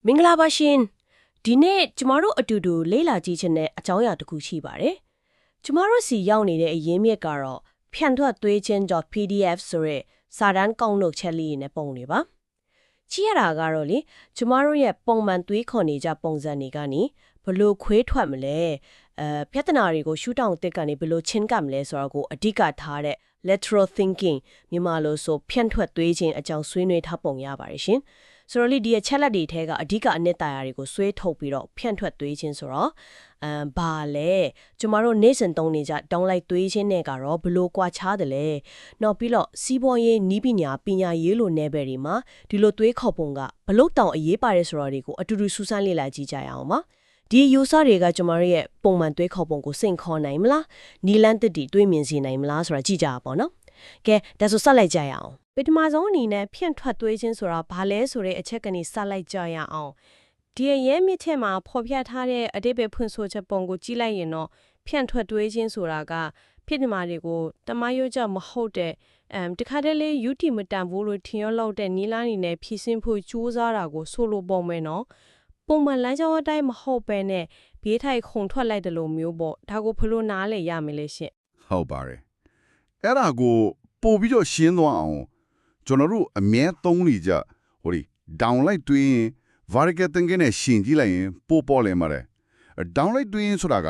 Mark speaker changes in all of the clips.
Speaker 1: မင်္ဂလာပါရှင်ဒီနေ့ကျမတို့အတူတူလေ့လာကြည့်ချင်တဲ့အကြောင်းအရာတစ်ခုရှိပါတယ်ကျမတို့စီရောက်နေတဲ့အရင်းမြစ်ကတော့ဖြန့်ထွက်သွေးချင်း .pdf ဆိုတဲ့စာတမ်းကောက်နှုတ်ချက်လေးနဲ့ပုံနေပါကြည့်ရတာကတော့လေကျမတို့ရဲ့ပုံမှန်သွေးခေါ်နေကြပုံစံတွေကနေဘလို့ခွေးထွက်မလဲပြဿနာတွေကိုရှုထောင့်တစ်ကနေဘလို့ချင်းကပ်မလဲဆိုတော့ကိုအဓိကထားတဲ့ lateral thinking မြန်မာလိုဆိုဖြန့်ထွက်သွေးချင်းအကြောင်းဆွေးနွေးထားပုံရပါတယ်ရှင်ဆိုတော့လေဒီအချက်လက်တွေထဲကအဓိကအနှစ်သာရတွေကိုဆွဲထုတ်ပြီးတော့ဖြန့်ထွက်သွေးခြင်းဆိုတော့ဘာလဲကျမတို့နေ့စဉ်သုံးနေကြတောင်းလိုက်သွေးခြင်းနဲ့ကတော့ဘလို့ကွာခြားတယ်လဲနောက်ပြီးတော့စီးပွားရေးနီးပညာရေးလိုနယ်ပယ်တွေမှာဒီလိုသွေးခေါ်ပုံကဘလို့တောင်အရေးပါတယ်ဆိုတော့တွေကိုအတူတူစူးစမ်းလေ့လာကြည့်ကြရအောင်ပါဒီယူဆတွေကကျမတို့ရဲ့ပုံမှန်သွေးခေါ်ပုံကိုစိန်ခေါ်နိုင်မလားနီလန်းတစ်တီတွေးမြင်စေနိုင်မလားဆိုတာကြည့်ကြပါပေါ့နော်ကဲဒါဆိုဆက်လိုက်ကြရအောင်ပထမဆုံးအနေနဲ့ဖြန့်ထွက်သွေးခြင်းဆိုတာဘာလဲဆိုတဲ့အချက်ကနေစလိုက်ကြရအောင်ဒီရဲမြစ်ထဲမှာဖော်ပြထားတဲ့အတိတ်ပဲဖွင့်ဆိုချက်ပုံကိုကြည့်လိုက်ရင်တော့ဖြန့်ထွက်သွေးခြင်းဆိုတာကဖြစ်မှာတွေကိုတမယို့ကြမဟုတ်တဲ့တခါတည်းလေးယူတီမတန်ဘူးလို့ထင်ရလောက်တဲ့နီလာနေနဲ့ဖြည့်ဆင်းဖို့ကြိုးစားတာကိုဆိုလိုပုံမယ်နော်ပုံမှန်လမ်းကြောင်းအတိုင်းမဟုတ်ပဲနဲ့ဘေးထိုက်ခုန်ထွက်လိုက်တယ်လို့မျိုးပေါ့ဒါကိုဘလို့နားလဲရမယ်လေရှင့်
Speaker 2: ဟုတ်ပါတယ်အဲ့ဒါကိုပို့ပြီးတော့ရှင်းသွားအောင်ကျွန်တော်တို့အမြဲသုံးနေကြဟိုဒီ downlight တွင်း variable thinking နဲ့ရှင်းကြည့်လိုက်ရင်ပို့ပေါ်လဲမှာတယ် downlight တွင်းဆိုတာက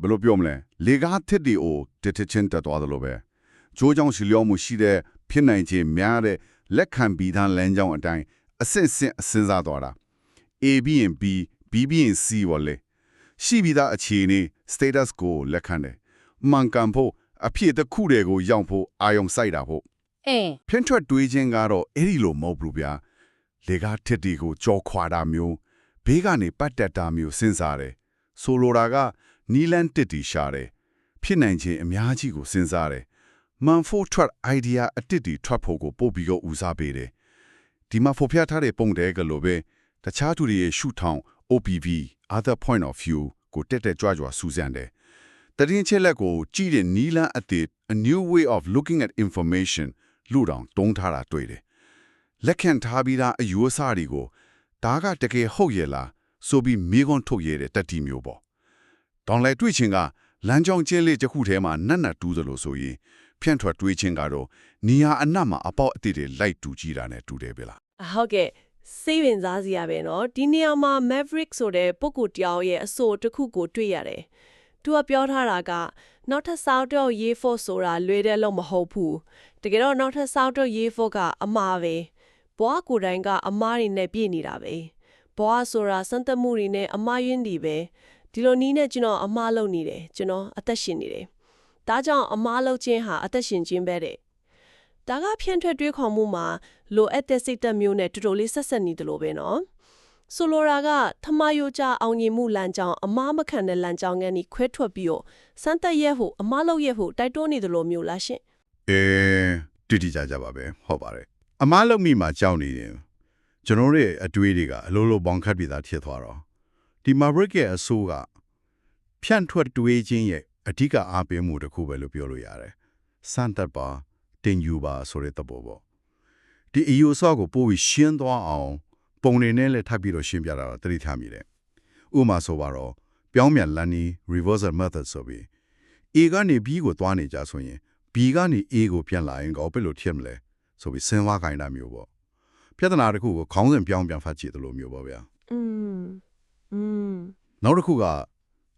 Speaker 2: ဘယ်လိုပြောမလဲလေကားထစ်ဒီကိုတစ်ချင်းတက်သွားတယ်လို့ပဲကြိုးကြောင်ရှလျောမှုရှိတဲ့ဖြစ်နိုင်ခြင်းများတဲ့လက်ခံပြီးသားလမ်းကြောင်းအတိုင်းအစစ်စစ်စဉ်းစားသွားတာ A ပြီးရင် B ပြီးရင် C ဝလေရှိပြီးသားအခြေအနေ status ကိုလက်ခံတယ်မှန်ကန်ဖို့အဖြစ်တစ်ခုတည်းကိုရောက်ဖို့အာယုံစိုက်တာဖို့ဖြန့်ထွက်တွေးခြင်းကတော့အဲ့ဒီလိုမဟုတ်ဘူးဗျာလေကားထစ်တီကိုကြော်ခွာတာမျိုးဘေးကနေပတ်တက်တာမျိုးစဉ်းစားတယ်ဆိုလိုတာကနီလန်တစ်တီရှာတယ်ဖြစ်နိုင်ခြင်းအများကြီးကိုစဉ်းစားတယ်မန်ဖို့ထွက် idea အတစ်တီထွက်ဖို့ကိုပို့ပြီးတော့ဦးစားပေးတယ်ဒီမှာဖော်ပြထားတဲ့ပုံတဲ့ကလိုပဲတခြားသူတွေရဲ့ရှုထောင့် OPV other point of view ကိုတက်ကြွစူးစမ်းတယ်တရင်ချက်လက်ကိုကြည့်တဲ့နီလန်အတစ် a new way of looking at information လူတောင်တုံးထားတာတွေ့တယ်လက်ခံထားပြီးသားအယူအဆတွေကိုဒါကတကယ်ဟုတ်ရဲ့လားဆိုပြီးမိကွန်းထုတ်ရတဲ့တတိမျိုးပေါ့တောင်လိုက်တွေ့ချင်းကလမ်းကြောင်းကျင်းလေးတစ်ခုထဲမှာနတ်နတ်တူးသလိုဆိုရင်ဖြန့်ထွက်တွေးချင်းကတော့နေရာအနက်မှာအပေါက်အသစ်တွေလိုက်တူကြည့်တာနဲ့တူတယ်ပဲလား
Speaker 1: ဟုတ်ကဲ့စိတ်ဝင်စားစရာပဲเนาะဒီနေရာမှာ Maverick ဆိုတဲ့ပုဂ္ဂိုလ်တယောက်ရဲ့အဆိုတစ်ခုကိုတွေ့ရတယ်သူကပြောထားတာကနောက်ထပ်စောက်တော့ရေးဖို့ဆိုတာလွယ်တယ်လို့မဟုတ်ဘူးတကယ်တော့နောက်ထပ်စောက်တော့ရေးဖို့ကအမှားပဲဘွားကိုယ်တိုင်ကအမှားတွေနဲ့ပြည့်နေတာပဲဘွားဆိုတာစံတမှုတွေနဲ့အမှားယွင်းတွေပဲဒီလိုနည်းနဲ့ကျွန်တော်အမှားလုပ်နေတယ်ကျွန်တော်အသက်ရှင်နေတယ်ဒါကြောင့်အမှားလုပ်ခြင်းဟာအသက်ရှင်ခြင်းပဲတဲ့ဒါကဖြန့်ထွက်တွေးခေါ်မှုမှာလိုအပ်တဲ့စိတ်သက်မျိုးနဲ့တူတူလေးဆက်ဆက်နေတယ်လို့ပဲနော်ဆိုလိုတာကထမယိုကြအောင်မြင်မှုလမ်းကြောင်းအမားမခံတဲ့လမ်းကြောင်းကနေခွဲထွက်ပြီးတော့စမ်းသက်ရဲဖို့အမားလုပ်ရဲဖို့တိုက်တွန်းနေတယ်လို့မျိုးလားရှင်
Speaker 2: တိတိကျကျပါပဲဟုတ်ပါတယ်အမားလုပ်မိမှာကြောက်နေတယ်ကျွန်တော်ရဲ့အတွေးတွေကအလိုလိုဘောင်ခတ်ပြီးသားဖြစ်သွားတော့ဒီ Maverick ရဲ့အဆိုးကဖြန့်ထွက်တွေးခြင်းရဲ့အဓိကအားပေးမှုတစ်ခုပဲလို့ပြောလို့ရတယ်စမ်းသက်ပါတင်ယူပါဆိုတဲ့သဘောပေါ့ဒီအယူအဆကိုပို့ပြီးရှင်းသွားအောင်ပုံနေနဲ့လည်းထပ်ပြီးတော့ရှင်းပြတာတော့တတိထားမိတယ်ဥပမာဆိုပါတော့ပြောင်းပြန်လန်းနီ reversal method ဆိုပြီး A ကနေ B ကိုသွားနေကြဆိုရင် B ကနေ A ကိုပြန်လာရင်ကောဘယ်လိုဖြစ်မလဲဆိုပြီးစဉ်းစားခိုင်းတာမျိုးပေါ့ပြဿနာတစ်ခုကိုခေါင်းစဉ်ပြောင်းပြန်ဖတ်ကြည့်သလိုမျိုးပေါ့ဗျာနောက်တစ်ခုက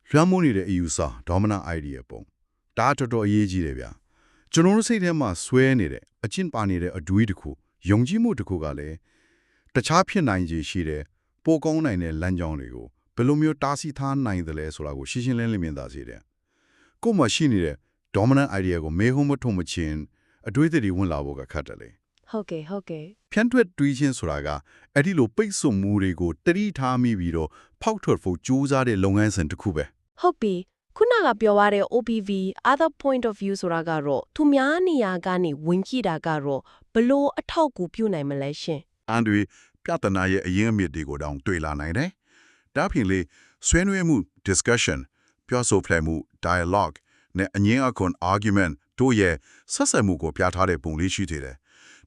Speaker 2: လွှမ်းမိုးနေတဲ့အယူအဆ dominant idea ပုံဒါတော်တော်အရေးကြီးတယ်ဗျာကျွန်တော်တို့စိတ်ထဲမှာဆွဲနေတဲ့အကျင့်ပါနေတဲ့အတွေးတစ်ခုယုံကြည်မှုတစ်ခုကလည်းတခြားဖြစ်နိုင်ခြေရှိတဲ့ပိုကောင်းနိုင်တဲ့လမ်းကြောင်းတွေကိုဘယ်လိုမျိုးတားဆီးထားနိုင်သလဲဆိုတာကိုရှင်းရှင်းလင်းလင်းမြင်သာစေတယ်ကိုယ်မှရှိနေတဲ့ dominant idea ကိုမေဟုံးမထုံမချင်းအတွေးတွေဝင်လာဖို့ကခက်တယ်လေ
Speaker 1: ဟုတ်ကဲ့
Speaker 2: ဖြန့်ထွက်တွေးခြင်းဆိုတာကအဲ့ဒီလိုပိတ်ဆို့မှုတွေကိုတတိထားမိပြီးတော့ဖောက်ထွက်ဖို့ကြိုးစားတဲ့လုပ်ငန်းစဉ်တစ်ခုပဲ
Speaker 1: ဟုတ်ပြီခုနကပြောရတဲ့ OPV other point of view ဆိုတာကတော့သူများနေရာကနေဝင်ကြည့်တာကတော့ဘလို့အထောက်အကူပြုနိုင်မလဲရှင်
Speaker 2: အန်တွေပြဿနာရဲ့အရင်းအမြစ်တွေကိုတောင်တွေ့လာနိုင်တယ်ဒါဖြင့်လေဆွေးနွေးမှု discussion ပြောဆိုဖလှယ်မှု dialogue နဲ့အငင်းအခွန် argument တို့ရဲ့ဆက်ဆက်မှုကိုပြထားတဲ့ပုံလေးရှိသေးတယ်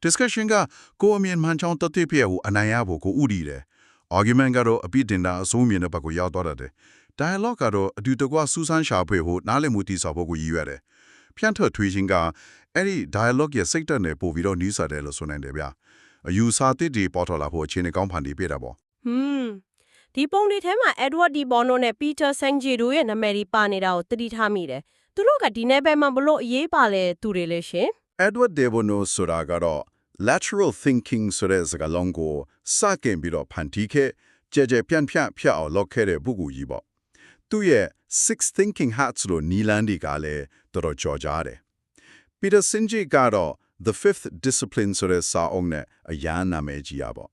Speaker 2: discussion ကကိုယ်အမြင်မှန်ချောင်းတတိပြည့်ကိုအနိုင်ရဖို့ကိုဥတည်တယ် argument ကတော့အပြစ်တင်တာအဆုံးမြင်တဲ့ဘက်ကိုရောက်သွားတယ် dialogue ကတော့အတူတကွစူးစမ်းရှာဖွေဖို့နားလည်မှုတည်ဆောက်ဖို့ကိုရည်ရွယ်တယ်ဖြန့်ထွက်ထွေးခြင်းကအဲ့ဒီ dialogue ရဲ့စိတ်ဓာတ်နဲ့ပို့ပြီးတော့နီးစပ်တယ်လို့ဆိုနိုင်တယ်ဗျအယူဆသစ်တွေပေါ်ထွက်လာဖို့အခြေအနေကောင်းဖန်တီးပေးတာပေါ့
Speaker 1: ဒီပုံလေးထဲမှာ Edward D. Bono နဲ့ Peter Senge တို့ရဲ့နာမည်တွေပါနေတာကိုသတိထားမိတယ်သူတို့ကဒီနယ်ပယ်မှာဘလို့အရေးပါလဲသူတွေလဲရှင်
Speaker 2: Edward De Bono ဆိုတာကတော့ lateral thinking ဆိုတဲ့စကားလုံးကိုစတင်ပြီးတော့ဖန်တီးခဲ့ကြဲပြန့်ဖြတ်အောင်လုပ်ခဲ့တဲ့ပုဂ္ဂိုလ်ကြီးပေါ့သူရဲ့ Six Thinking Hats လို့နီလန်ဒီကလည်းတော်တော်ကြော်ကြားတယ် Peter Senge ကတော့ The Fifth Discipline ဆိုတဲ့စာအုပ်နဲ့အရန်နာမည်ကြီးပေါ့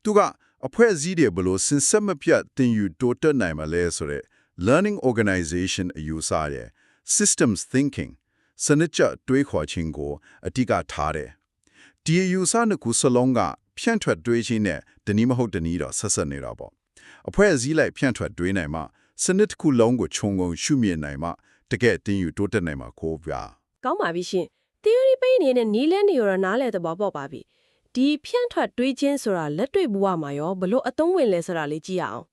Speaker 2: သူကအဖွဲ့အစည်းတွေဘလို့စင်ဆက်မပြတ်သင်ယူတိုးတက်နိုင်မလဲဆိုတဲ့ learning organization အယူဆရဲ့ systems thinking စနစ်ကျတွေးခေါ်ခြင်းကိုအတိအကထားတယ်ဒီအယူဆနှစ်ခုစလုံးကဖြန့်ထွက်တွေးခြင်းနဲ့တနည်းမဟုတ်တနည်းတော့ဆက်ဆက်နေတာပေါ့အဖွဲ့အစည်းလိုက်ဖြန့်ထွက်တွေးနိုင်မှစနစ်တစ်ခုလုံးကိုခြုံငုံရှုမြင်နိုင်မှတကယ်သင်ယူတိုးတက်နိုင်မှာကိုဗျာ
Speaker 1: ကောင်းပါပြီရှင် theory ပေးနေတဲ့နီးလန်းနေရနားလဲသဘောပေါက်ပါပြီဒီဖြန့်ထွက်တွေးခြင်းဆိုတာလက်တွေ့ဘဝမှာရောဘလို့အသုံးဝင်လဲဆိုတာလေးကြည့်ရအောင်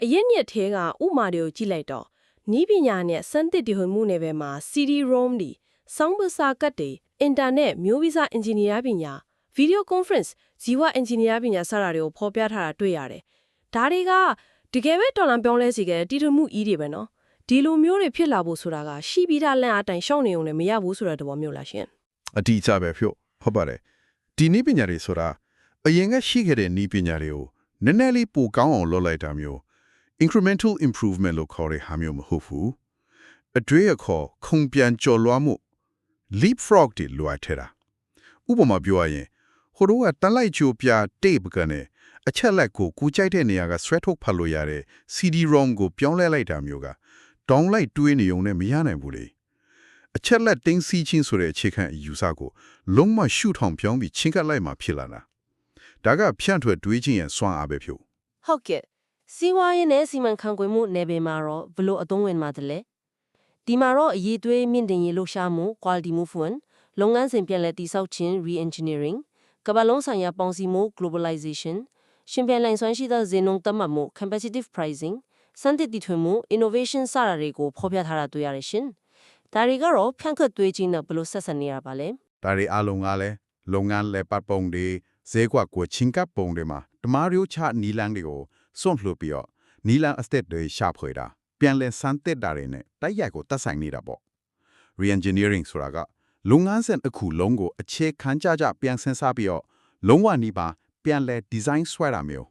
Speaker 1: အရင်ညက်သေးကဥမာတွေကိုကြည့်လိုက်တော့နီးပညာနဲ့စမ်းသစ်တည်မှုနယ်ပယ်မှာ CD-ROM တွေစောင်းပစာကတ်တွေအင်တာနက်မျိုးဗီဇအင်ဂျင်နီယာပညာဗီဒီယိုကွန်ဖရင့်ဇီဝအင်ဂျင်နီယာပညာစတာတွေကိုဖော်ပြထားတာတွေ့ရတယ်ဒါတွေကတကယ်ပဲတော်လန်ပြောင်းလဲစေခဲ့တဲ့တည်ထမှုကြီးတွေပဲနော်ဒီလိုမျိုးတွေဖြစ်လာဖို့ဆိုတာကရှိပြီးသားလန့်အတိုင်းရှောင်းနေုံနဲ့မရဘူးဆိုတဲ့သဘောမျိုးလားရှင်
Speaker 3: အတိအကျပဲဖြို့ဟုတ်ပါတယ်ဒီနည်းပညာတွေဆိုတာအရင်ကရှိခဲ့တဲ့နည်းပညာတွေကိုနည်းနည်းလေးပိုကောင်းအောင်လုပ်လိုက်တာမျိုး incremental improvement လို့ခေါ်တဲ့ဟာမျိုးမဟုတ်ဘူးအတွေ့အခေါ်ခုံပြန်ကျော်လွှားမှု leapfrog တွေလွှားထဲတာဥပမာပြောရရင်ဟိုတော့ကတန်လိုက်ချိုပြ tape ကနေအချက်လက်ကိုကြိုက်တဲ့နေရာကဆွဲထုတ်ဖတ်လို့ရတဲ့ CD-ROM ကိုပြောင်းလဲလိုက်တာမျိုးကတောင်းလိုက်တွေးနေုံနဲ့မရနိုင်ဘူးလေအချက်လက်တင်းစီချင်းဆိုတဲ့အခြေခံအယူဆကိုလုံးဝရှုထောင်ပြောင်းပြီးချင်းကပ်လိုက်မှဖြစ်လာတာဒါကဖြန့်ထွက်တွေးခြင်းရဲ့စွမ်းအားပဲဖြို့
Speaker 1: ဟုတ်ကဲ့စီးပွားရေးနဲ့စီမံခန့်ခွဲမှုနယ်ပယ်မှာတော့ဘလို့အသုံးဝင်မှာတလဲဒီမှာတော့အရေးသွေးမြင့်တင်ရေးလှုပ်ရှားမှု quality movement လုပ်ငန်းစဉ်ပြန်လည်တည်ဆောက်ခြင်း re-engineering ကမ္ဘာလုံးဆိုင်ရာပေါင်းစည်းမှု globalization ရှင်ပြန်လိုင်စွမ်းရှိသောဈေးနှုန်းသတ်မှတ်မှု competitive pricing စံသစ်တည်ထွင်မှု innovation စတာတွေကိုဖော်ပြထားတာတွေ့ရတယ်ရှင်ဒါတွေကတော့ဖြန့်ခွက်သွေးခြင်းနဲ့ဘလို့ဆက်ဆက်နေရပါလဲ
Speaker 3: ဒါတွေအလုံးကလည်းလုပ်ငန်းလဲပတ်ပုံတွေဈေးကွက်ကိုချင်းကပ်ပုံတွေမှာတမားရိုးချနီလန်းတွေကိုစွန့်လှုပ်ပြီးတော့နီလန်းအစတက်တွေရှာဖွေတာပြန်လဲစမ်းသစ်တာတွေနဲ့တိုက်ရိုက်ကိုတက်ဆိုင်နေတာပေါ့ re-engineering ဆိုတာကလုပ်ငန်းစဉ်အခုလုံးကိုအခြေခံကြပြန်ဆင်းစားပြီးတော့လုံးဝနီးပါပြန်လဲ design ဆွဲတာမျိုး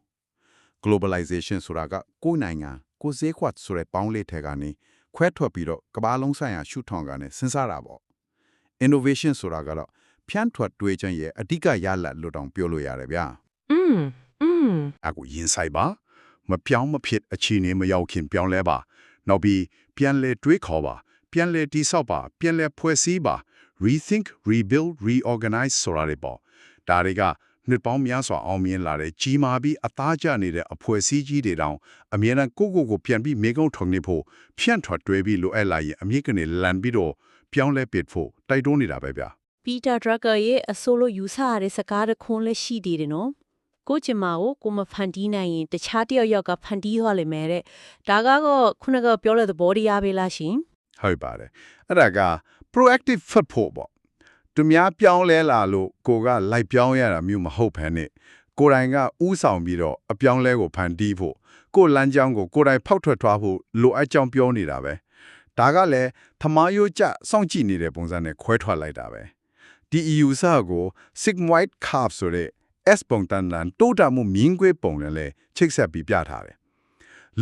Speaker 3: globalization ဆိုတာကကိုယ်နိုင်ငံကိုယ်ဈေးကွက်ဆိုတဲ့ပေါင်းလေးထဲကနေခွဲထွက်ပြီးတော့ကမ္ဘာလုံးဆိုင်ရာရှုထောင့်ကနေစဉ်းစားတာပေါ့ innovation ဆိုတာကတော့ဖြန့်ထွက်တွေးခြင်းရဲ့အဓိကရလဒ်လို့တောင်ပြောလို့ရတယ်ဗျာအခုရင်ဆိုင်ပါမပြောင်းမဖြစ်အခြေအနေမရောက်ခင်ပြောင်းလဲပါနောက်ပြီးပြန်လဲတွေးခေါ်ပါပြန်လဲတိဆောက်ပါပြန်လဲဖွဲ့စည်းပါ rethink rebuild reorganize ဆိုတာတွေပေါ့ဒါတွေကနှစ်ပေါင်းများစွာအောင်မြင်လာတဲ့ကြီးမားပြီးအသားကျနေတဲ့အဖွဲ့အစည်းကြီးတွေတောင်အမြဲတမ်းကိုပြန်ပြီးမေကုန်းထုံနေဖို့ဖြန့်ထွက်တွေးပြီးလိုအပ်လာရင်အမြင့်ကနေလန်ပြီးတော့ပြောင်းလဲပစ်ဖို့တိုက်တွန်းနေတာပဲဗျာ
Speaker 1: Peter Drucker ရဲ့အဆိုလိုယူဆရတဲ့စကားတစ်ခွန်းလည်းရှိသေးတယ်နော်ကိုကျမကိုမဖန်တီးနိုင်ရင်တခြားတယောက်ကဖန်တီးသွားလိမ့်မယ်တဲ့ဒါကတော့ခုနကပြောတဲ့သဘောတရားပဲလားရှင်
Speaker 3: ဟုတ်ပါတယ်အဲ့ဒါက proactive ဖြစ်ဖို့ပေါ့သူများပြောင်းလဲလာလို့ကိုကလိုက်ပြောင်းရတာမျိုးမဟုတ်ဘဲနဲ့ကိုယ်တိုင်ကဥဆောင်ပြီးတော့အပြောင်းလဲကိုဖန်တီးဖို့ကိုလမ်းကြောင်းကိုကိုယ်တိုင်ဖောက်ထွက်သွားဖို့လိုအပ်ကြောင်းပြောနေတာပဲဒါကလည်းသမားရိုးကျစောင့်ကြည့်နေတဲ့ပုံစံနဲ့ခွဲထွက်လိုက်တာပဲဒီ EU စာကို sigmoid curve ဆိုတဲ့ S ပုံတန်တိုးတာမှုမြင်းကွေးပုံနဲ့လည်းချိတ်ဆက်ပြီးပြထားတယ်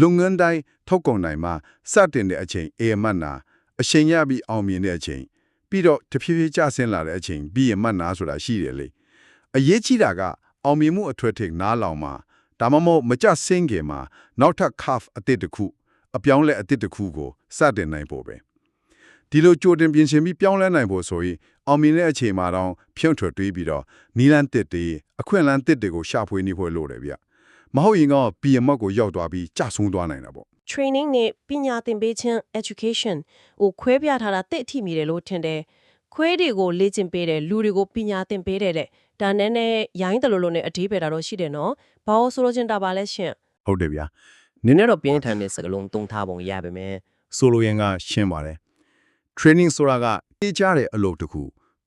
Speaker 3: လုပ်ငန်းတိုင်းထုတ်ကုန်တိုင်းမှာစတင်တဲ့အချိန် A မှတ်နာအချိန်ရပြီးအောင်မြင်တဲ့အချိန်ပြီးတော့တဖြည်းဖြည်းကျဆင်းလာတဲ့အချိန် B မှတ်နာဆိုတာရှိတယ်လေအရေးကြီးတာကအောင်မြင်မှုအထွတ်ထိပ်နားလောင်မှာဒါမှမဟုတ်မကျဆင်းခင်မှာနောက်ထပ် curve အသစ်တစ်ခုအပြောင်းလဲအသစ်တစ်ခုကိုစတင်နိုင်ဖို့ပဲဒီလိုကြိုတင်ပြင်ဆင်ပြီးပြောင်းလဲနိုင်ဖို့ဆိုရင်အောင်မြင်တဲ့အချိန်မှာတော့ဖြန့်ထွက်တွေးပြီးတော့နီလန်းတစ်တွေအခွင့်အလမ်းတစ်တွေကိုရှာဖွေနေဖို့လိုတယ်ဗျမဟုတ်ရင်တော့ပြည်အမောက်ကိုရောက်သွားပြီးကျဆုံးသွားနိုင်တာပေါ့
Speaker 1: training နဲ့ပညာသင်ပေးခြင်း education ကိုခွဲပြထားတာတိတ်အထိမိတယ်လို့ထင်တယ် ခွေးတွေကိုလေ့ကျင့်ပေးတယ်လူတွေကိုပညာသင်ပေးတယ်တဲ့ဒါနဲ့ရိုင်းတယ်လို့နဲ့အဓိပ္ပာယ်တော့ရှိတယ်နော်ဘာလို့ဆိုလို့ချင်းတာပါလဲရှင်
Speaker 3: ဟုတ်တယ်ဗျာ
Speaker 4: နည်းနည်းတော့ပြင်းထန်တဲ့စကားလုံးသုံးထားပုံရပါမယ်
Speaker 3: ဆိုလိုရင်ကရှင်းပါတယ် training ဆိုတာကသိကြတဲ့အလုပ်တစ်ခု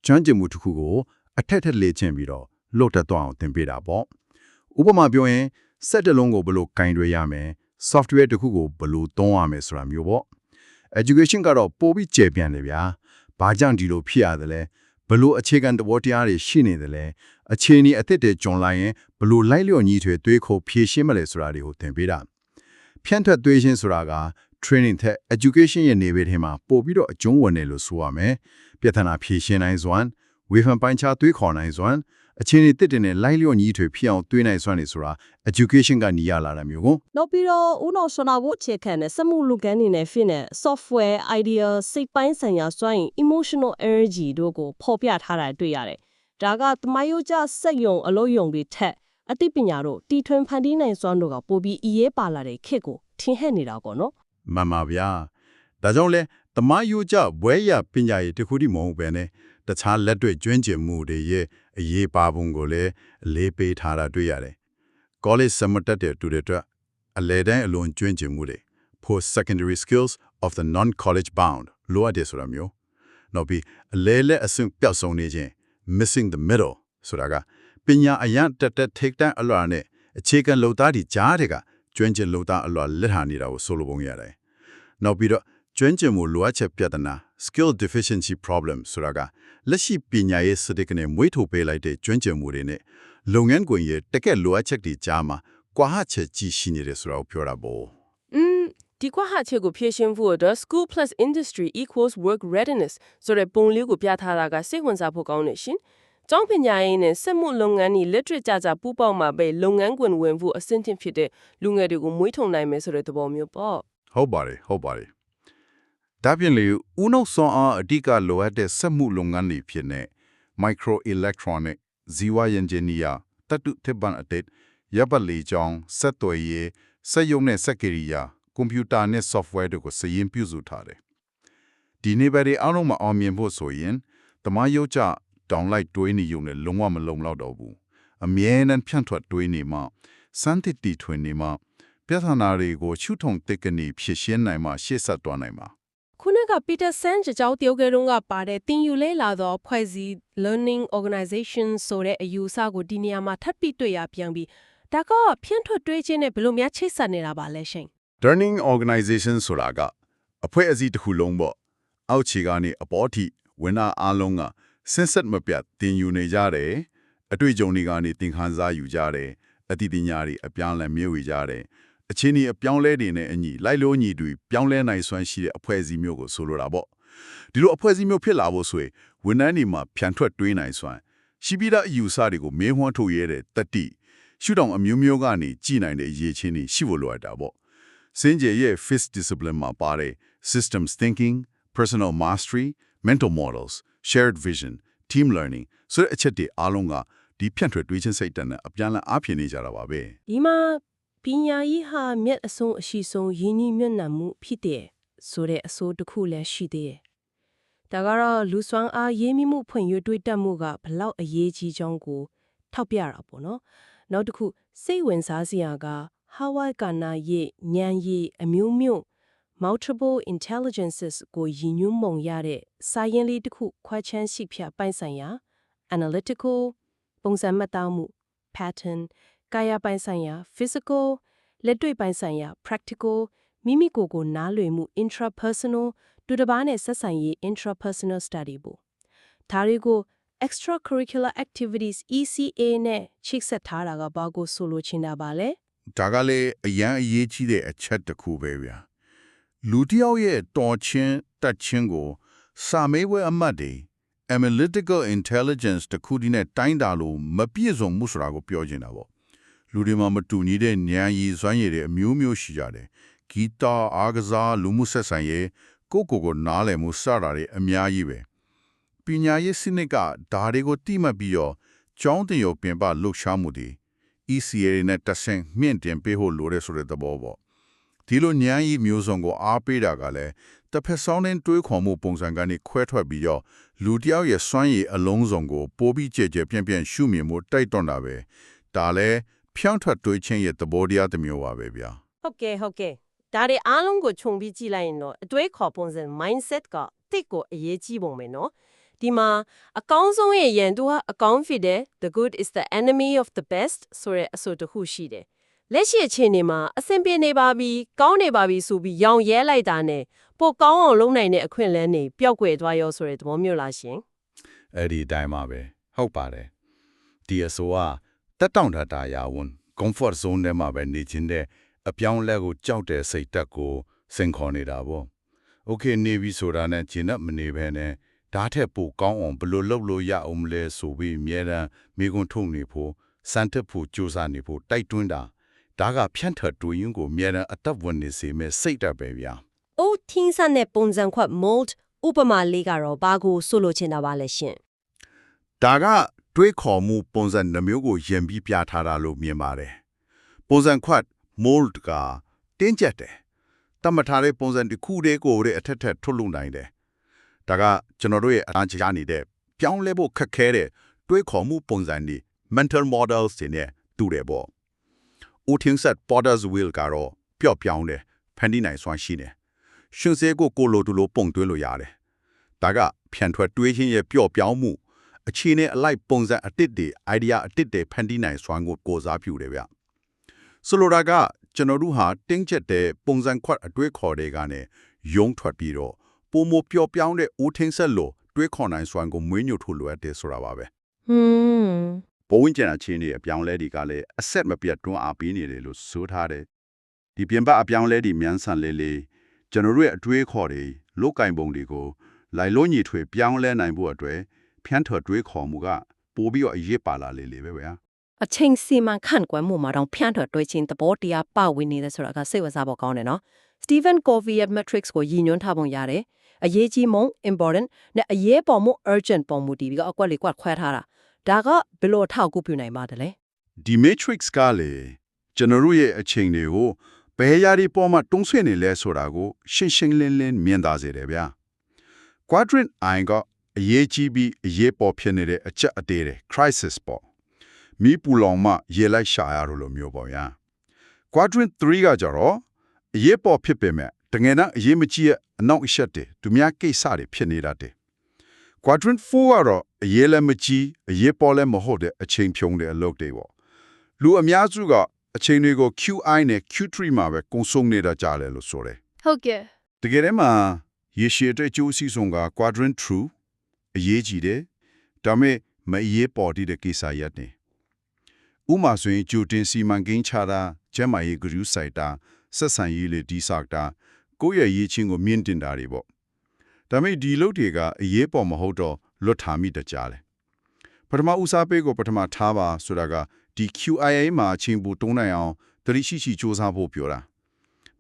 Speaker 3: ကျွမ်းကျင်မှုတစ်ခုကိုအထက်ထက်လေ့ကျင့်ပြီးတော့လွတ်တက်သွားအောင်သင်ပေးတာပေါ့ဥပမာပြောရင်စက်တစ်လုံးကိုဘယ်လိုကင်တွယ်ရမယ် software တစ်ခုကိုဘယ်လိုသုံးရမယ်ဆိုတာမျိုးပေါ့ education ကတော့ပိုပြီးကျေပြန့်တယ်ဗျာဘာကြောင့်ဒီလိုဖြစ်ရတယ်လဲဘယ်လိုအခြေခံသဘောတရားတွေရှိနေတယ်လဲအခြေအနေအသစ်တွေကြုံလာရင်ဘယ်လိုလိုက်လျော့ညီထွေတွေးခေါ်ဖြေရှင်းမလဲဆိုတာတွေကိုသင်ပေးတာဖြန့်ထွက်တွေးရှင်းဆိုတာက training တဲ့ education ရဲ့နေပေထဲမှာပို့ပြီးတော့အကျုံးဝင်တယ်လို့ဆိုရမယ်ပြဿနာဖြေရှင်းနိုင်စွမ်းဝေဖန်ပိုင်းခြားတွေးခေါ်နိုင်စွမ်းအခြေအနေတစ်တင်နဲ့လိုက်လျော့ညီထွေဖြစ်အောင်တွေးနိုင်စွမ်းနေဆိုတာ education ကညီရလာတာမျိုးကို
Speaker 1: နောက်ပြီးတော့ဦးတော်ဆွမ်းနာဖို့အခြေခံတဲ့စက်မှုလူကန်းနေနဲ့ဖြစ်နေ software idea စိတ်ပိုင်းဆိုင်ရာစွမ်းရင် emotional energy တို့ကိုဖော်ပြထားတာတွေ့ရတယ်ဒါကသမိုင်းရိုးကျစက်ယုံအလုပ်ယုံတွေထက်အသိပညာတို့တီထွင်ဖန်တီးနိုင်စွမ်းတို့ကပိုပြီးအရေးပါလာတဲ့ခေတ်ကိုထင်ဟပ်နေတာပေါ့နော်
Speaker 3: မှန်ပါဗျာဒါကြောင့်လဲသမိုင်းရိုးကျဘွဲရပညာရေးတစ်ခုတည်းမဟုတ်ပဲနဲ့တခြားလက်တွေ့ကျွမ်းကျင်မှုတွေရဲ့အရေးပါပုံကိုလည်းအလေးပေးထားတာတွေ့ရတယ် college ဆမတက်တဲ့တူတွေအတွက်အလဲတန်းအလွန်ကျွမ်းကျင်မှုတွေ post secondary skills of the non college bound လိုအပ်တယ်ဆိုတာမျိုးနောက်ပြီးအလဲလက်အဆင့်ပျောက်ဆုံးနေခြင်း missing the middle ဆိုတာကပညာအရန်တက်တက်ထိတ်တန့်အလွှာနဲ့အခြေခံလုံသားတွေကြားတဲ့ကကျွမ်းကျင်လုံသားအလွှာလက်ဟာနေတာကိုဆိုလိုပုံရတယ်နောက်ပြီးတော့ကျွမ်းကျင်မှုလိုအပ်ချက်ပြဿနာ skill deficiency problem ဆိုတာကလက်ရှိပညာရေးစတဲ့ကနေမွေးထုတ်ပေးလိုက်တဲ့ကျွမ်းကျင်မှုတွေနဲ့လုပ်ငန်းခွင်ရဲ့တကယ်လိုအပ်ချက်တွေကြားမှာကွာဟချက်ကြီးရှိနေတယ်ဆိုတာကိုပြောတာပေါ့
Speaker 4: ဒီကွာဟာချက်ကိုဖြည့်ရှင်းဖို့အတွက် school plus industry equals work readiness ဆိုတဲ့ပုံလေးကိုပြထားတာကစိတ်ဝင်စားဖို့ကောင်းနေရှင်ကျောင်းပညာရေးနဲ့စက်မှုလုပ်ငန်းတွေလက်တွေ့ကြကြပူးပေါင်းမှာပဲလုပ်ငန်းခွင်ဝင်ဖို့အဆင့်တင်ဖြစ်တဲ့လူငယ်တွေကိုမွေးထုတ်နိုင်မယ်ဆိုတဲ့သဘောမျိုးပေါ့
Speaker 3: ဟုတ်ပါတယ်ဒါပြင်လေဦးနှုတ်စွမ်းအားအဓိကလိုအပ်တဲ့စက်မှုလုပ်ငန်းတွေဖြစ်နေ micro electronic ဇီဝယဉ်ကျေးနည်းတတုထပ်ပန်အတက်ရပ်ပတ်လေကြောင်းစက်သွယ်ရေးစက်ရုံနဲ့စက်ကိရိယာကွန်ပျူတာနဲ့ software တွေကိုစရင်ပြုစုထားတယ်ဒီနေ့ပဲဒီအားလုံးမအောင်မြင်ဖို့ဆိုရင်တမယုတ်ချတောင်းလိုက်တွေးနေုံနဲ့လုံးဝမလုံလောက်တော့ဘူးအမြဲတမ်းဖြန့်ထွက်တွေးနေမှစမ်းသစ်တီထွင်နေမှပြဿနာတွေကိုချူထုံတက်ကနေဖြစ်ရှင်းနိုင်မှရှေ့ဆက်သွားနိုင်မှာ
Speaker 4: ခုနက Peter Senge ကြောင့်တယောက်ကတုန်းကပါတဲ့တင်ယူလဲလာသောဖွဲ့စည်း learning organization ဆိုတဲ့အယူအဆကိုဒီနေရာမှာထပ်ပြီးတွေ့ရပြန်ပြီးဒါကဖြန့်ထွက်တွေးခြင်းနဲ့ဘယ်လိုများချိတ်ဆက်နေတာပါလဲရှင်
Speaker 3: learning organization ဆိုတာကအဖွဲ့အစည်းတစ်ခုလုံးပေါ့အောက်ခြေကနေအပေါ်ထိဝန်သားအားလုံးကစင်ဆက်မပြတ်တင်ယူနေကြတယ်အတွေ့အကြုံတွေကနေသင်ခန်းစာယူကြတယ်အတိအကျတွေအပြောင်းလဲမြွေကြတယ်အချင်းကြီးအပြောင်းလဲတွေနဲ့အညီလိုက်လို့ညီတွေပြောင်းလဲနိုင်စွမ်းရှိတဲ့အဖွဲ့အစည်းမျိုးကိုဆိုလိုတာပေါ့ဒီလိုအဖွဲ့အစည်းမျိုးဖြစ်လာဖို့ဆိုရင်ဝန်ထမ်းတွေမှာဖြန့်ထွက်တွေးနိုင်စွမ်းရှိပြီးသားအယူအဆတွေကိုမေးဝန်းထုတ်ရတဲ့တတိရှုထောင့်အမျိုးမျိုးကနေကြည်နိုင်တဲ့အရေးချင်းတွေရှိဖို့လိုအပ်တာပေါ့စင်ကြယ်ရဲ့ fifth discipline မှာပါတဲ့ systems thinking personal mastery mental models shared vision team learning ဆိုတဲ့အချက်တွေအားလုံးကဒီဖြန့်ထွက်တွေးချင်းစိတ်တန်နဲ့အပြန်အလှန်အားဖြည့်နေကြတာပါပဲ
Speaker 4: ဒီမှာပညာရေးဟာမြတ်အဆုံးအရှိဆုံးရင်းနှီးမြတ်နှံမှုဖြစ်တဲ့ဆိုတဲ့အဆိုတစ်ခုလည်းရှိသေးတယ်ဒါကတော့လူစွမ်းအားရေးမိမှုဖွံ့ဖြိုးတိုးတက်မှုကဘလောက်အရေးကြီးကြောင်းကိုထောက်ပြတာပေါ့နော်နောက်တစ်ခုစိတ်ဝင်စားစရာက Howard Gardner ရဲ့ဉာဏ်ရည်အမျိုးမျိုး multiple intelligences ကိုရည်ညွှန်းမုံရတဲ့စာရင်းလေးတစ်ခုခွဲခြမ်းရှိဖြတ်ပိုင်းဆိုင်ရာ analytical ပုံစံမှတ်သားမှု pattern ကာယပိုင်းဆိုင်ရာ physical လက်တွေ့ပိုင်းဆိုင်ရာ practical မိမိကိုယ်ကိုနားလည်မှု intrapersonal တူတစ်ပါးနဲ့ဆက်ဆံရေး intrapersonal study ပေါ့ဒါတွေကို extracurricular activities ECA နဲ့ချိတ်ဆက်ထားတာကဘာကိုဆိုလိုချင်တာပါလဲ
Speaker 2: ဒါကလည်းအရန်အရေးကြီးတဲ့အချက်တစ်ခုပဲဗျာလူတစ်ယောက်ရဲ့တော်ချင်းတက်ချင်းကိုစာမေးပွဲအမှတ်တွေ analytical intelligence တခုတည်းနဲ့တိုင်းတာလို့မပြည့်စုံမှုဆိုတာကိုပြောချင်တာပေါ့လူတွေမှာမတူညီတဲ့ဉာဏ်ရည်စွမ်းရည်တွေအမျိုးမျိုးရှိကြတယ်ဂီတာအားကစားလူမှုဆက်ဆံရေးကိုနားလည်မှုစတာတွေအများကြီးပဲပညာရေးစနစ်ကဒါတွေကိုတိမှတ်ပြီးတော့ကျောင်းတင်ရုပ်ပြင်ပလှုပ်ရှားမှုတွေ ECA နဲ့တဆင့်မြင့်တင်ပေးဖို့လိုတဲ့ဆိုတဲ့သဘောပေါ့ဒီလိုဉာဏ်ရည်မျိုးစုံကိုအားပေးတာကလည်းတစ်ဖက်ဆောင်တဲ့တွေးခေါ်မှုပုံစံကနေခွဲထွက်ပြီးတော့ လူတယောက်ရဲ့စွမ်းရည်အလုံးစုံကိုပိုပြီးကြဲကြဲပြန့်ပြန့်ရှုမြင်မှုတိုက်တွန်းတာပဲဒါလည်းဖြောင်းထွက်တွေးခြင်းရဲ့သဘောတရားတစ်မျိုးပါပဲဗျာ
Speaker 1: ဟုတ်ကဲ့ဒါတွေအားလုံးကိုခြုံပြီးကြည့်လိုက်ရင်တော့အတွေးခေါ်ပုံစံ mindset ကတိတ်ကိုအရေးကြီးပုံပဲနော်ဒီမှာအကောင်းဆုံးရဲ့ရန်သူဟာအကောင်းဖြစ်တယ် the good is the enemy of the best ဆိုတဲ့အဆိုတစ်ခုရှိတယ်လက်ရှိအခြေအနေမှာအဆင်ပြေနေပါပြီကောင်းနေပါပြီဆိုပြီးရောင်ရဲလိုက်တာနဲ့ပိုကောင်းအောင်လုပ်နိုင်တဲ့အခွင့်အလမ်းတွေပျောက်ကွယ်သွားရောဆိုတဲ့သဘောမျိုးလားရှင်
Speaker 3: အဲ့ဒီအတိုင်းပါပဲဟုတ်ပါတယ်ဒီအဆိုကတက်တောင့်တတာရဝန် comfort zone ထဲမှာပဲနေခြင်းတဲ့အပြောင်းလဲကိုကြောက်တဲ့စိတ်တက်ကိုစင်ခေါ်နေတာပေါ့ okay နေပြီဆိုတာနဲ့ကျင်တ်မနေဘဲနဲ့ဓာတ်ထက်ပိုကောင်းအောင်ဘယ်လိုလုပ်လို့ရအောင်မလဲဆိုပြီးအများအားမိကွန်းထုတ်နေဖို့စံတက်ဖို့ကြိုးစားနေဖို့တိုက်တွန်းတာဒါကဖြန့်ထတူရင်ကိုအများအားအသက်ဝင်နေစေမဲ့စိတ်တက်ပဲဗျာ
Speaker 1: အိုးထင်းဆန်တဲ့ပုံစံခွက် mold ဥပမာလေးကတော့ဘာကိုဆိုလိုချင်တာပါလဲရှင်
Speaker 2: ဒါကတွေးခေါ်မှုပုံစံနှမျိုးကိုယင်ပြီးပြထားတာလို့မြင်ပါတယ်ပုံစံခွတ် mold ကတင်းကျပ်တယ်တတ်မှတ်ထားတဲ့ပုံစံတစ်ခုတည်းကိုအထက်ထက်ထုတ်လုပ်နိုင်တယ်ဒါကကျွန်တော်တို့ရဲ့အချာနေတဲ့ပြောင်းလဲဖို့ခက်ခဲတဲ့တွေးခေါ်မှုပုံစံတွေ mental models တွေနဲ့တူတယ်ပေါ့ဦးထင်းဆက် Potter's wheel ကတော့ပျော့ပြောင်းတယ်ဖန်တီးနိုင်စွမ်းရှိတယ်ရှင်စဲကိုလိုတူလိုပုံသွင်းလို့ရတယ်ဒါကဖြန့်ထွက်တွေးခြင်းရဲ့ပျော့ပြောင်းမှုအခြေအနေအလိုက်ပုံစံအတစ်တွေ idea အတစ်တွေဖန်တီးနိုင်စွမ်းကိုစားပြုတယ်ဗျဆိုလိုတာကကျွန်တော်တို့ဟာတင်းကျပ်တဲ့ပုံစံခွက်အတွေးခေါ်တွေကနေယုံထွက်ပြီးတော့ပုံမပျော့ပြောင်းတဲ့ဦးထင်းဆက်လို့တွေးခေါ်နိုင်စွမ်းကိုမွေးညှို့ထုတ်လိုအပ်တယ်ဆိုတာပါပဲဘဝဝင်ကျန်အချင်းတွေအပြောင်းလဲတွေကလည်းအဆက်မပြတ်တွန်းအားပေးနေတယ်လို့ဆိုထားတယ်ဒီပြင်ပအပြောင်းလဲတွေမြန်ဆန်လေးကျွန်တော်တို့ရဲ့အတွေးခေါ်တွေလောက်ကင်ပုံတွေကိုလိုက်လို့ညီထွေပြောင်းလဲနိုင်ဖို့အတွက်ဖြန့်ထွက်တွေးခေါ်မှုကပိုပြီးတော့အရေးပါလာလေပဲဗျာ
Speaker 4: အချိန်စီမံခန့်ခွဲမှုမှာတော့ဖြန့်ထွက်တွေးခြင်းသဘောတရားပါဝင်နေတယ်ဆိုတာကစိတ်ဝင်စားဖို့ကောင်းတယ်နော် Stephen Covey ရဲ့ Matrix ကိုရည်ညွှန်းထားပုံရတယ်အရေးကြီးမှု important နဲ့အရေးပေါ်မှု urgent ပုံမူတည်ပြီးတော့အကွက်လေးကွက်ခွဲထားတာဒါကဘယ်လိုထောက်ကူပြုနိုင်ပါသလဲ
Speaker 2: ဒီ matrix ကလေကျွန်တော်တို့ရဲ့အချိန်တွေကိုဘယ်ရာဒီပေါ်မှာတုံးဆွေးနေလဲဆိုတာကိုရှင်းရှင်းလင်းလင်းမြင်သာစေတယ်ဗျာ quadrant I ကအရေးကြီးပြီးအရေးပေါ်ဖြစ်နေတဲ့အချက်အသေးတွေ crisis ပေါ့မိပူလောင်မှရေလိုက်ရှာရလို့မျိုးပေါ့ဗျာ quadrant 3ကကြတော့အရေးပေါ်ဖြစ်ပေမဲ့တကယ်တော့အရေးမကြီးတဲ့အနောက်အချက်တွေသူများကိစ္စတွေဖြစ်နေတတ်တယ် quadrant 4ကတော့အရေးလည်းမကြီးအရေးပေါ်လည်းမဟုတ်တဲ့အချိန်ဖြုံးတဲ့အလုပ်တွေပေါ့လူအများစုကအချိန်တွေကို QI နဲ့ Q3 မှာပဲကုံဆုံးနေတာကြတယ်လို့ဆိုတယ်
Speaker 5: ဟုတ်ကဲ့
Speaker 2: တကယ်တမ်းမှာရေရှည်တဲ့အကျိုးစီးဆုံးက quadrant true အရေးကြီးတယ်ဒါပေမဲ့မအရေးပေါ်တဲ့ကိစ္စရပ်နေဥမာဆိုရင်ကြိုတင်စီမံကိန်းချတာကျန်းမာရေးဂရုစိုက်တာဆက်ဆံရေးလေဒီဆောက်တာကိုယ့်ရဲ့ရေးချင်းကိုမြင့်တင်တာတွေပေါ့ဒါပေမဲ့ဒီလုပ်တွေကအရေးပေါ်မဟုတ်တော့လွတ်ထားမိတကြတယ်ပထမဦးစားပေးကိုပထမထားပါဆိုတာကဒီ QIA မှာအချိန်ပိုတုံးနိုင်အောင်တတိရှိစူးစမ်းဖို့ပြောတာ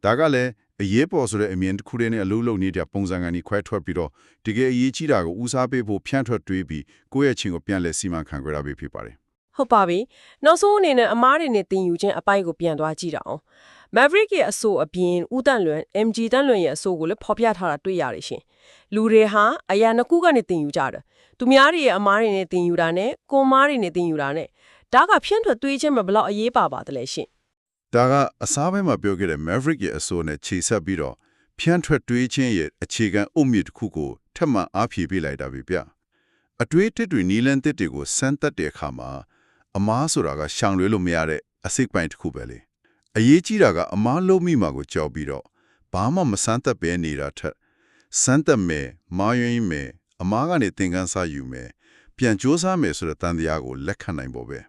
Speaker 2: ဒါကလည်းအရေးပေါ်ဆိုတဲ့အမြင်တစ်ခုတည်းနဲ့အလုံးလုံးနေတဲ့ပုံစံကနေခွဲထွက်ပြီးတော့တကယ်အရေးကြီးတာကိုဦးစားပေးဖို့ဖြန့်ထွက်တွေးပြီးကိုယ့်ရဲ့ချင်းကိုပြန်လဲစီမံခန့်ခွဲတာပဲဖြစ်ပါတယ်
Speaker 1: ဟုတ်ပါပြီနောက်ဆုံးအနေနဲ့အမားတွေနဲ့တင်ယူခြင်းအပိုင်းကိုပြန်သွားကြည့်တာအောင် Maverick ရဲ့အဆိုအပြင်ဦးတန့်လွင် MG တန့်လွင်ရဲ့အဆိုကိုလည်းဖော်ပြထားတာတွေ့ရတယ်ရှင်လူတွေဟာအရာနှစ်ခုကနေတင်ယူကြတယ်သူများတွေရဲ့အမားတွေနဲ့တင်ယူတာနဲ့ကိုမားတွေနဲ့တင်ယူတာနဲ့ဒါကဖြန့်ထွက်တွေးခြင်းမဘလောက်အရေးပါသလဲရှင်
Speaker 2: ဒါကအစားပိုင်းမှာပြောခဲ့တဲ့ Maverick ရဲ့အဆိုနဲ့ခြေဆက်ပြီးတော့ဖြန့်ထွက်တွေးခြင်းရဲ့အခြေခံအုတ်မြစ်တစ်ခုကိုထပ်မံအားဖြည့်ပေးလိုက်တာပဲဗျအတွေးတစ်တွေနီလန်းတစ်တွေကိုစမ်းသပ်တဲ့အခါမှာအမားဆိုတာကရှောင်လွဲလို့မရတဲ့အစိတ်ပိုင်းတစ်ခုပဲလေအရေးကြီးတာကအမားလုံးမိမှာကိုကြောက်ပြီးတော့ဘာမှမစမ်းသပ်ပဲနေတာထက်စမ်းသပ်မယ်မာယွင်းမယ်အမားကနေသင်ခန်းစာယူမယ်ပြန်ကြိုးစားမယ်ဆိုတဲ့တန်တရားကိုလက်ခံနိုင်ဖို့ပဲ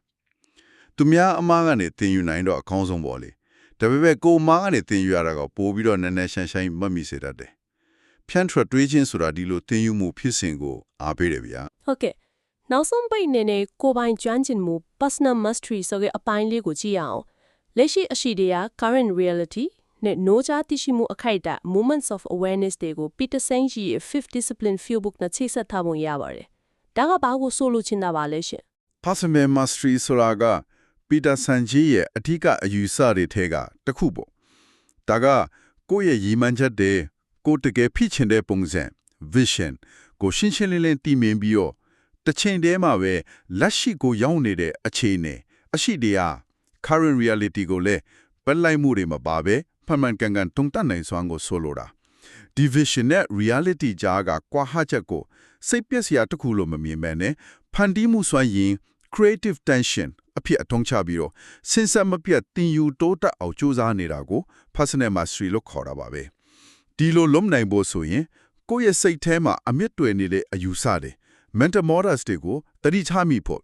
Speaker 2: သူများအမားကနေသင်ယူနိုင်တော့အကောင်းဆုံးပေါ့လေဒါပေမဲ့ကိုအမားကနေသင်ယူရတာကပိုပြီးတော့နည်းနည်းရှင်းရှင်းမှတ်မိစေတတ်တယ်ဖြန့်ထွက်တွေးခြင်းဆိုတာဒီလိုသင်ယူမှုဖြစ်စဉ်ကိုအားပေးတယ်ဗျာ
Speaker 1: ဟုတ်ကဲ့နောက်ဆုံးပိတ်နေနဲ့ကိုပိုင်ကျွမ်းကျင်မှု personal mastery ဆိုတဲ့အပိုင်းလေးကိုကြည့်ရအောင်လက်ရှိအရှိတရား current reality နဲ့နိုးကြားသိရှိမှုအခိုက်အတန့် moments of awareness တွေကို Peter Senge ရဲ့ Fifth Discipline Field Book နဲ့ချိတ်ဆက်ထားပုံရပါတယ်ဒါကဘာကိုဆိုလိုချင်တာပါလဲရှင်
Speaker 2: personal mastery ဆိုတာက Peter Senge ရဲ့အထူးအယူဆတွေထဲကတစ်ခုပေါ့ဒါကကိုယ့်ရဲ့ရည်မှန်းချက်တွေကိုတကယ်ဖြစ်ချင်တဲ့ပုံစံ vision ကို
Speaker 3: ကိုရှင်းရှင်းလင်းလင်းသိမြင်ပြီးတော့တစ်ချိန်တည်းမှာပဲလက်ရှိကိုရောက်နေတဲ့အခြေအနေအရှိတရား current reality ကိုလည်းပက်လိုက်မှုတွေမပါပဲမှန်မှန်ကန်ကန်တုံ့တက်နိုင်စွမ်းကိုဆိုလိုတာ division နဲ့ reality ကြားကကွာဟချက်ကိုစိတ်ပျက်စရာတစ်ခုလို့မမြင်မဲနဲ့ဖန်တီးမှုစွမ်းရည် creative tension အဖြစ်အထုံးချပြီးတော့စဉ်ဆက်မပြတ်တင်ယူတိုးတက်အောင်ကြိုးစားနေတာကို personal mastery လို့ခေါ်တာပါပဲဒီလိုလုံးနိုင်ဖို့ဆိုရင်ကိုယ့်ရဲ့စိတ်ထဲမှာအမြင့်တွယ်နေတဲ့အယူဆတွေ mental models တွေကိုတတိချမိဖို့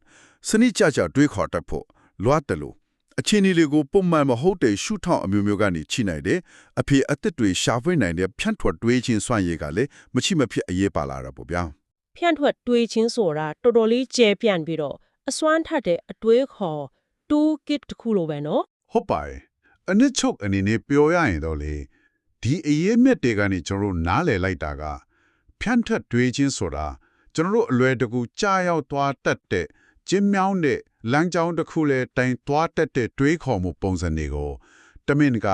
Speaker 3: စနစ်ကျကျတွေးခေါ်တတ်ဖို့လွှတ်တယ်လို့အခြေအနေတွေကိုပုံမှန်မဟုတ်တဲ့ရှုထောင့်အမျိုးမျိုးကနေချိနိုင်တယ်အဖေအသက်တွေရှာဖွေနိုင်တဲ့ဖြန့်ထွက်တွေးခြင်းစွမ်းရည်ကလည်းမရှိမဖြစ်အရေးပါလာတာပေါ့ဗျာ
Speaker 4: ဖြန့်ထွက်တွေးချင်းဆိုတာတော်တော်လေးကျဲပြန့်ပြီးတော့အစွမ်းထက်တဲ့အတွေးခေါ် tool kit တစ်ခုလိုပဲနော်
Speaker 2: ဟုတ်ပါတယ်အနစ်ချုပ်အနေနဲ့ပြောရရင်တော့လေဒီအရေးမြစ်တွေကနေကျွန်တော်တို့နားလည်လိုက်တာကဖြန့်ထက်တွေးခြင်းဆိုတာကျွန်တော်တို့အလွယ်တကူကြားရောက်သွားတတ်တဲ့ကျင်းမြောင်းတဲ့လမ်းကြောင်းတစ်ခုလေတိုင်သွားတတ်တဲ့တွေးခေါ်မှုပုံစံတွေကိုတမင်က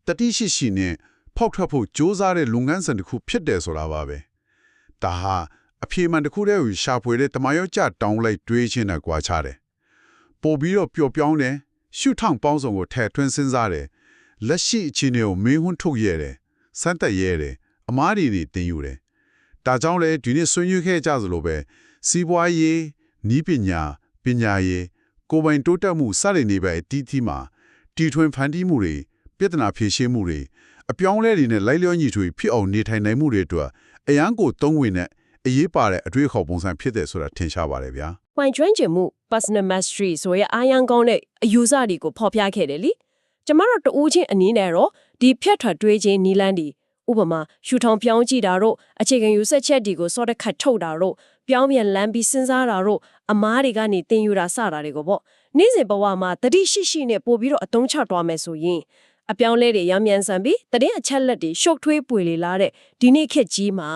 Speaker 2: တတိရှိရှိနဲ့ဖောက်ထွက်ဖို့ကြိုးစားတဲ့လုပ်ငန်းစဉ်တစ်ခုဖြစ်တယ်ဆိုတာပါပဲဒါဟာအပြေမှန်တစ်ခုတည်းကိုရှာဖွေတဲ့တမယောကျတောင်းလိုက်တွေးခြင်းနဲ့ကြွားချတယ်ပို့ပြီးတော့ပျော်ပြောင်းတယ်ရှုထောင့်ပေါင်းစုံကိုထည့်ထွင်းစဉ်းစားတယ်လက်ရှိအခြေအနေကိုမင်းဟွန်းထုတ်ရဲတယ်စမ်းသက်ရဲတယ်အမားတွေတင်ယူတယ်ဒါကြောင့်လေဒီနေ့ဆွေးနွေးခဲ့ကြသလိုပဲစီးပွားရေးနီးပညာပညာရေးကိုယ်ပိုင်တိုးတက်မှုစတဲ့နေပဲအတီးတီးမှာတီထွင်ဖန်တီးမှုတွေပြဿနာဖြေရှင်းမှုတွေအပြောင်းလဲတွေနဲ့လိုက်လျောညီထွေဖြစ်အောင်နေထိုင်နိုင်မှုတွေအတွက်အရန်ကိုသုံးဝင်တဲ့အရေးပါတဲ့အတွေ့အခေါ်ပုံစံဖြစ်တယ်ဆိုတာထင်ရှားပါတယ်ဗျာ
Speaker 4: ဝိုင်ကျွမ်းကျင်မှု personal mastery ဆိုရအာယံကောင်းတဲ့အယူဆတွေကိုဖော်ပြခဲ့တယ်လीကျမတို့တူးချင်းအနေနဲ့တော့ဒီဖြတ်ထွက်တွေးချင်းနီလန်းဒီဥပမာရှူထောင်ပြောင်းကြည့်တာတို့အခြေခံယူဆက်ချက်တွေကိုစောတဲ့ခတ်ထုတ်တာတို့ပြောင်းပြန်လမ်းပြီးစဉ်းစားတာတို့အမားတွေကနေသင်ယူတာစတာတွေကိုပေါ့နေ့စဉ်ဘဝမှာတတိရှိရှိနဲ့ပို့ပြီးတော့အသုံးချသွားမယ်ဆိုရင်အပြောင်းလဲတွေရမ်းမြန်ဆန်ပြီးတတဲ့အချက်လက်တွေရှုပ်ထွေးပွေလေလာတဲ့ဒီနေ့ခေတ်ကြီးမှာ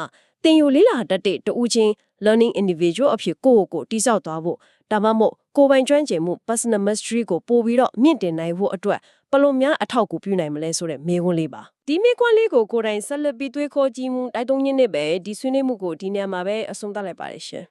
Speaker 4: သင်ယူလေးလာတတ်တဲ့တူးချင်း learning individual အဖြစ်ကိုယ့်ကိုတိစောက်သွားဖို့ဒါမှမဟုတ်ကိုယ်ပိုင်ကျွမ်းကျင်မှု personal mastery ကိုပို့ပြီးတော့မြင့်တင်နိုင်ဖို့အတွက်ဘလို့များအထောက်အကူပြုနိုင်မလဲဆိုတဲ့မေးခွန်းလေးပါဒီမေးခွန်းလေးကိုကိုယ်တိုင်ဆက်လက်ပြီးတွေးခေါ်ကြည့်မှုတိုက်တွန်းရင်းနဲ့ပဲဒီဆွေးနွေးမှုကိုဒီနေရာမှာပဲအဆုံးသတ်လိုက်ပါတယ်ရှင်